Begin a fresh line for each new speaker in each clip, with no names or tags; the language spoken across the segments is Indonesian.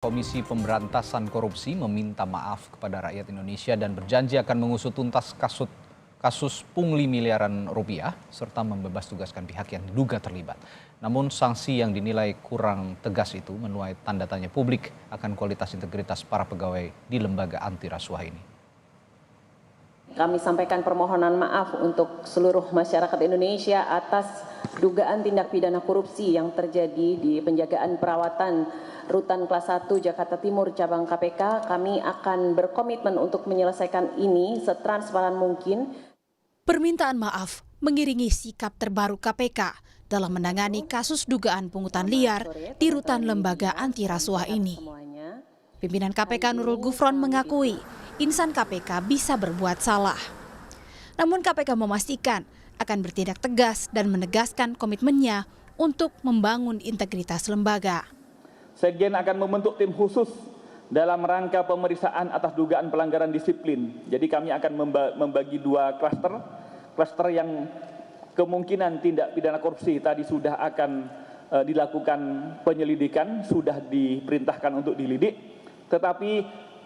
Komisi Pemberantasan Korupsi meminta maaf kepada rakyat Indonesia dan berjanji akan mengusut tuntas kasus pungli miliaran rupiah serta membebas tugaskan pihak yang diduga terlibat. Namun sanksi yang dinilai kurang tegas itu menuai tanda tanya publik akan kualitas integritas para pegawai di lembaga anti rasuah ini.
Kami sampaikan permohonan maaf untuk seluruh masyarakat Indonesia atas dugaan tindak pidana korupsi yang terjadi di penjagaan perawatan Rutan Kelas 1 Jakarta Timur Cabang KPK. Kami akan berkomitmen untuk menyelesaikan ini setransparan mungkin.
Permintaan maaf mengiringi sikap terbaru KPK dalam menangani kasus dugaan pungutan liar di rutan lembaga anti rasuah ini. Pimpinan KPK Nurul Gufron mengakui insan KPK bisa berbuat salah. Namun KPK memastikan akan bertindak tegas dan menegaskan komitmennya untuk membangun integritas lembaga.
Sekjen akan membentuk tim khusus dalam rangka pemeriksaan atas dugaan pelanggaran disiplin. Jadi kami akan membagi dua klaster. Klaster yang kemungkinan tindak pidana korupsi tadi sudah akan dilakukan penyelidikan, sudah diperintahkan untuk dilidik. Tetapi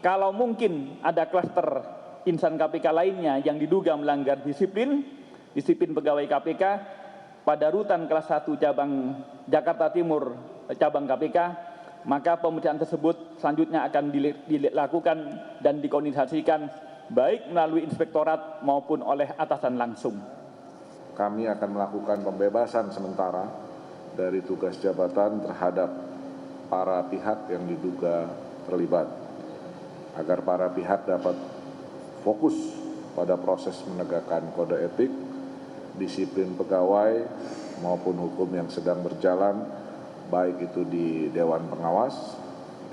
kalau mungkin ada klaster insan KPK lainnya yang diduga melanggar disiplin pegawai KPK pada Rutan Kelas 1 Cabang Jakarta Timur Cabang KPK, maka pemeriksaan tersebut selanjutnya akan dilakukan dan dikoordinasikan baik melalui inspektorat maupun oleh atasan langsung.
Kami akan melakukan pembebasan sementara dari tugas jabatan terhadap para pihak yang diduga terlibat, agar para pihak dapat fokus pada proses menegakkan kode etik, disiplin pegawai maupun hukum yang sedang berjalan, baik itu di Dewan Pengawas,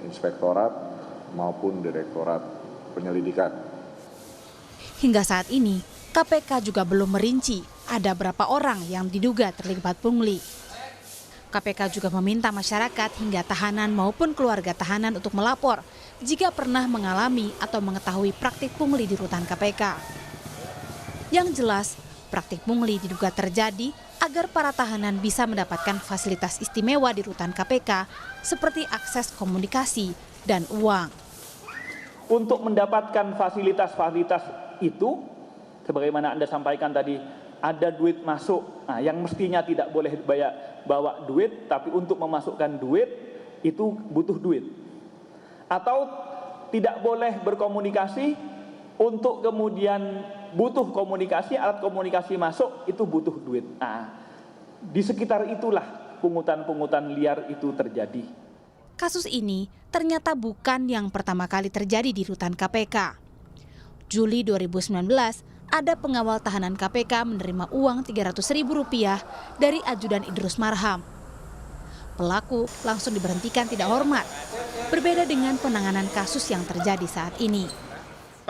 Inspektorat maupun Direktorat Penyelidikan.
Hingga saat ini, KPK juga belum merinci ada berapa orang yang diduga terlibat pungli. KPK juga meminta masyarakat hingga tahanan maupun keluarga tahanan untuk melapor jika pernah mengalami atau mengetahui praktik pungli di rutan KPK. Yang jelas, praktik pungli diduga terjadi agar para tahanan bisa mendapatkan fasilitas istimewa di rutan KPK seperti akses komunikasi dan uang.
Untuk mendapatkan fasilitas-fasilitas itu, sebagaimana Anda sampaikan tadi, ada duit masuk, yang mestinya tidak boleh bawa duit, tapi untuk memasukkan duit itu butuh duit. Atau tidak boleh berkomunikasi, untuk kemudian butuh komunikasi, alat komunikasi masuk, itu butuh duit. Di sekitar itulah pungutan-pungutan liar itu terjadi.
Kasus ini ternyata bukan yang pertama kali terjadi di rutan KPK. Juli 2019, ada pengawal tahanan KPK menerima uang Rp300.000 dari ajudan Idrus Marham. Pelaku langsung diberhentikan tidak hormat, berbeda dengan penanganan kasus yang terjadi saat ini.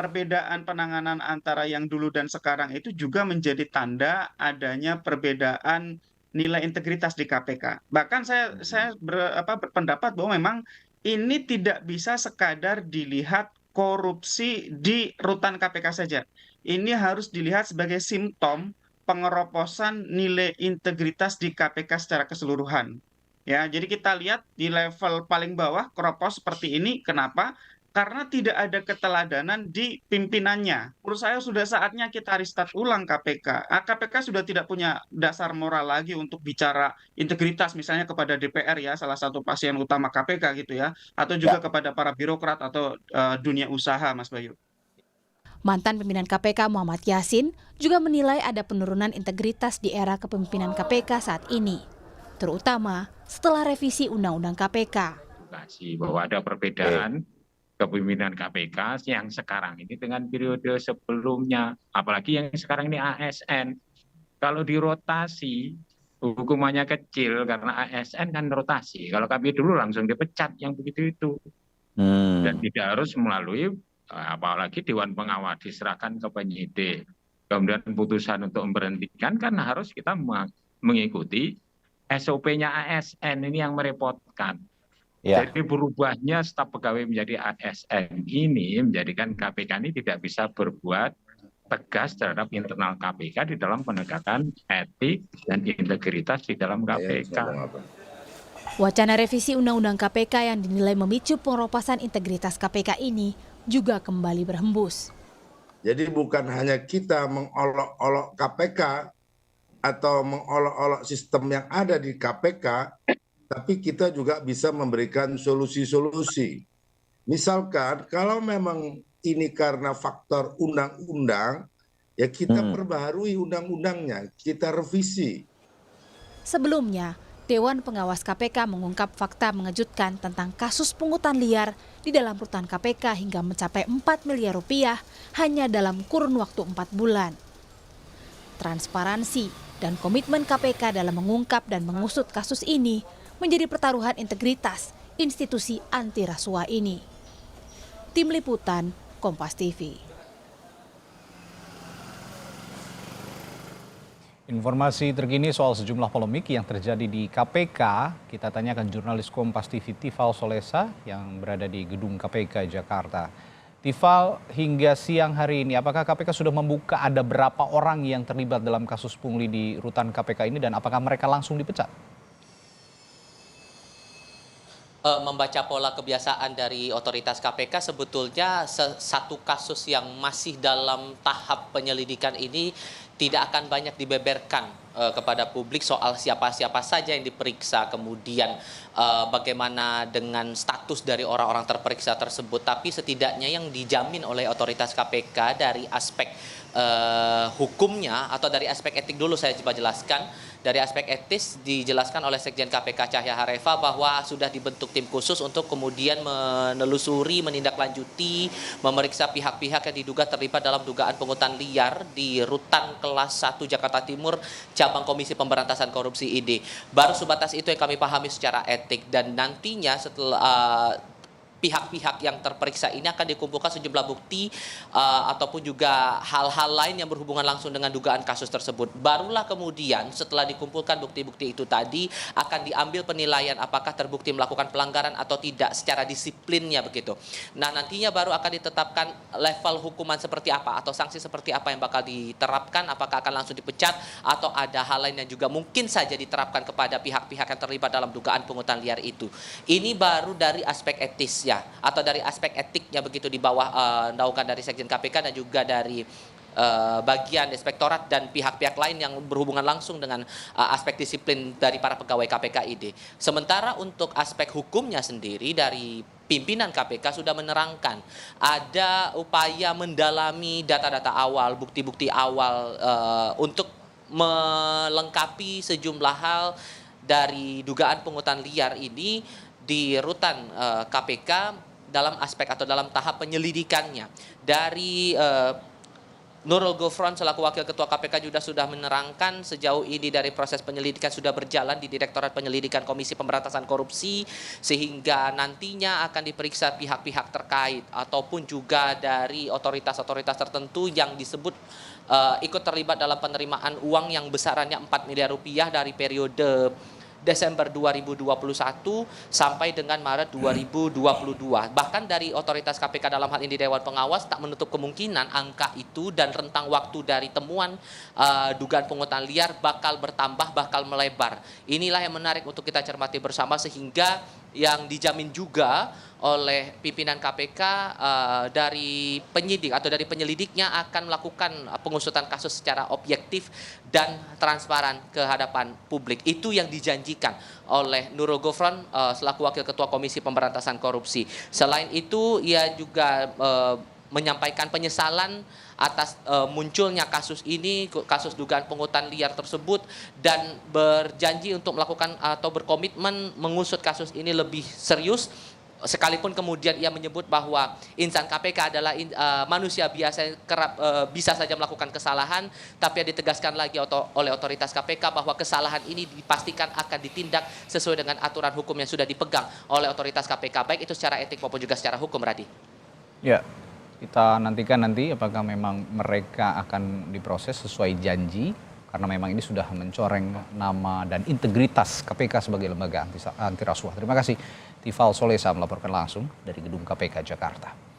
Perbedaan penanganan antara yang dulu dan sekarang itu juga menjadi tanda adanya perbedaan nilai integritas di KPK. Bahkan saya berpendapat bahwa memang ini tidak bisa sekadar dilihat korupsi di rutan KPK saja. Ini harus dilihat sebagai simptom pengeroposan nilai integritas di KPK secara keseluruhan. Ya, jadi kita lihat di level paling bawah keropos seperti ini. Kenapa? Karena tidak ada keteladanan di pimpinannya. Menurut saya sudah saatnya kita restart ulang KPK. KPK sudah tidak punya dasar moral lagi untuk bicara integritas misalnya kepada DPR ya, salah satu pasien utama KPK gitu ya, atau juga kepada para birokrat atau dunia usaha, Mas Bayu.
Mantan pimpinan KPK Muhammad Yasin juga menilai ada penurunan integritas di era kepemimpinan KPK saat ini, terutama setelah revisi Undang-Undang KPK.
Bahwa ada perbedaan kepemimpinan KPK yang sekarang ini dengan periode sebelumnya, apalagi yang sekarang ini ASN. Kalau dirotasi, hukumannya kecil karena ASN kan rotasi. Kalau kami dulu langsung dipecat yang begitu itu. Dan tidak harus melalui, apalagi Dewan Pengawas diserahkan ke penyidik. Kemudian putusan untuk memberhentikan kan harus kita mengikuti SOP-nya ASN, ini yang merepotkan. Ya. Jadi berubahnya staf pegawai menjadi ASN ini menjadikan KPK ini tidak bisa berbuat tegas terhadap internal KPK di dalam penegakan etik dan integritas di dalam KPK.
Wacana revisi Undang-Undang KPK yang dinilai memicu pengeroposan integritas KPK ini juga kembali berhembus.
Jadi bukan hanya kita mengolok-olok KPK atau mengolok-olok sistem yang ada di KPK, tapi kita juga bisa memberikan solusi-solusi. Misalkan kalau memang ini karena faktor undang-undang, ya kita perbaharui undang-undangnya, kita revisi.
Sebelumnya, Dewan Pengawas KPK mengungkap fakta mengejutkan tentang kasus pungutan liar di dalam rutan KPK hingga mencapai 4 miliar rupiah hanya dalam kurun waktu 4 bulan. Transparansi dan komitmen KPK dalam mengungkap dan mengusut kasus ini menjadi pertaruhan integritas institusi anti rasuah ini. Tim Liputan, Kompas TV.
Informasi terkini soal sejumlah polemik yang terjadi di KPK, kita tanyakan jurnalis Kompas TV Tifal Solesa yang berada di gedung KPK Jakarta. Tifal, hingga siang hari ini, apakah KPK sudah membuka ada berapa orang yang terlibat dalam kasus pungli di rutan KPK ini dan apakah mereka langsung dipecat?
Membaca pola kebiasaan dari otoritas KPK, sebetulnya satu kasus yang masih dalam tahap penyelidikan ini tidak akan banyak dibeberkan kepada publik soal siapa-siapa saja yang diperiksa, kemudian bagaimana dengan status dari orang-orang terperiksa tersebut. Tapi setidaknya yang dijamin oleh otoritas KPK dari aspek hukumnya atau dari aspek etik dulu saya coba jelaskan. Dari aspek etis dijelaskan oleh Sekjen KPK Cahya Harefa bahwa sudah dibentuk tim khusus untuk kemudian menelusuri, menindaklanjuti, memeriksa pihak-pihak yang diduga terlibat dalam dugaan pungutan liar di rutan kelas 1 Jakarta Timur cabang Komisi Pemberantasan Korupsi ID. Baru sebatas itu yang kami pahami secara etik, dan nantinya setelah pihak-pihak yang terperiksa ini akan dikumpulkan sejumlah bukti ataupun juga hal-hal lain yang berhubungan langsung dengan dugaan kasus tersebut. Barulah kemudian setelah dikumpulkan bukti-bukti itu tadi akan diambil penilaian apakah terbukti melakukan pelanggaran atau tidak secara disiplinnya begitu. Nah, nantinya baru akan ditetapkan level hukuman seperti apa atau sanksi seperti apa yang bakal diterapkan, apakah akan langsung dipecat atau ada hal lain yang juga mungkin saja diterapkan kepada pihak-pihak yang terlibat dalam dugaan pungutan liar itu. Ini baru dari aspek etis atau dari aspek etiknya begitu di bawah naungan dari Sekjen KPK dan juga dari bagian inspektorat dan pihak-pihak lain yang berhubungan langsung dengan aspek disiplin dari para pegawai KPK ID. Sementara untuk aspek hukumnya sendiri dari pimpinan KPK sudah menerangkan ada upaya mendalami data-data awal, bukti-bukti awal untuk melengkapi sejumlah hal dari dugaan pungutan liar ini di rutan KPK dalam aspek atau dalam tahap penyelidikannya. Dari Nurul Gufron selaku Wakil Ketua KPK juga sudah menerangkan sejauh ini dari proses penyelidikan sudah berjalan di Direktorat Penyelidikan Komisi Pemberantasan Korupsi, sehingga nantinya akan diperiksa pihak-pihak terkait ataupun juga dari otoritas-otoritas tertentu yang disebut ikut terlibat dalam penerimaan uang yang besarannya 4 miliar rupiah dari periode Desember 2021 sampai dengan Maret 2022. Bahkan dari otoritas KPK dalam hal ini Dewan Pengawas tak menutup kemungkinan angka itu dan rentang waktu dari temuan dugaan pungutan liar bakal bertambah, bakal melebar. Inilah yang menarik untuk kita cermati bersama, sehingga yang dijamin juga oleh pimpinan KPK dari penyidik atau dari penyelidiknya akan melakukan pengusutan kasus secara objektif dan transparan ke hadapan publik. Itu yang dijanjikan oleh Nurul Gufron selaku Wakil Ketua Komisi Pemberantasan Korupsi. Selain itu, ia juga menyampaikan penyesalan atas munculnya kasus ini, kasus dugaan pungutan liar tersebut, dan berjanji untuk melakukan atau berkomitmen mengusut kasus ini lebih serius. Sekalipun kemudian ia menyebut bahwa insan KPK adalah manusia biasa yang kerap bisa saja melakukan kesalahan, tapi yang ditegaskan lagi oleh otoritas KPK bahwa kesalahan ini dipastikan akan ditindak sesuai dengan aturan hukum yang sudah dipegang oleh otoritas KPK, baik itu secara etik maupun juga secara hukum, Radi.
Ya, kita nantikan nanti apakah memang mereka akan diproses sesuai janji, karena memang ini sudah mencoreng nama dan integritas KPK sebagai lembaga anti rasuah. Terima kasih Tifal Solesa melaporkan langsung dari gedung KPK Jakarta.